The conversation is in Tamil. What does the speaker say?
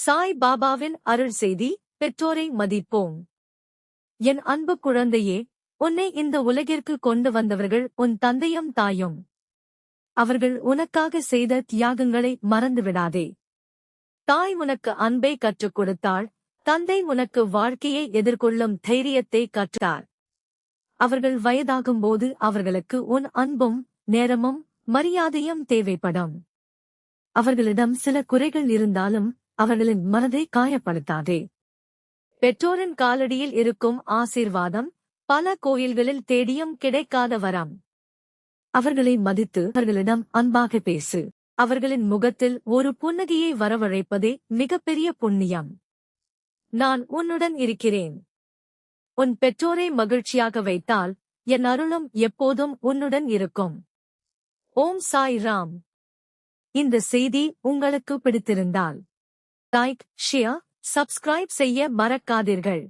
சாய் பாபாவின் அருள் செய்தி. பெற்றோரை மதிப்போம். என் அன்பு குழந்தையே, உன்னை இந்த உலகிற்கு கொண்டு வந்தவர்கள் உன் தந்தையும் தாயும். அவர்கள் உனக்காக செய்த தியாகங்களை மறந்துவிடாதே. தாய் உனக்கு அன்பை கற்றுக் கொடுத்தாள், தந்தை உனக்கு வாழ்க்கையை எதிர்கொள்ளும் தைரியத்தை கற்றார். அவர்கள் வயதாகும்போது அவர்களுக்கு உன் அன்பும் நேரமும் மரியாதையும் தேவைப்படும். அவர்களிடம் சில குறைகள் இருந்தாலும் அவர்களின் மனதை காயப்படுத்தாதே. பெற்றோரின் காலடியில் இருக்கும் ஆசீர்வாதம் பல கோயில்களில் தேடியும் கிடைக்காத வரம். அவர்களை மதித்து அவர்களிடம் அன்பாக பேசு. அவர்களின் முகத்தில் ஒரு புன்னகையை வரவழைப்பதே மிகப்பெரிய புண்ணியம். நான் உன்னுடன் இருக்கிறேன். உன் பெற்றோரை மகிழ்ச்சியாக வைத்தால் என் அருளும் எப்போதும் உன்னுடன் இருக்கும். ஓம் சாய் ராம். இந்த செய்தி உங்களுக்கு பிடித்திருந்தால் லைக், ஷேர், சப்ஸ்கிரைப் செய்ய மறக்காதீர்கள்.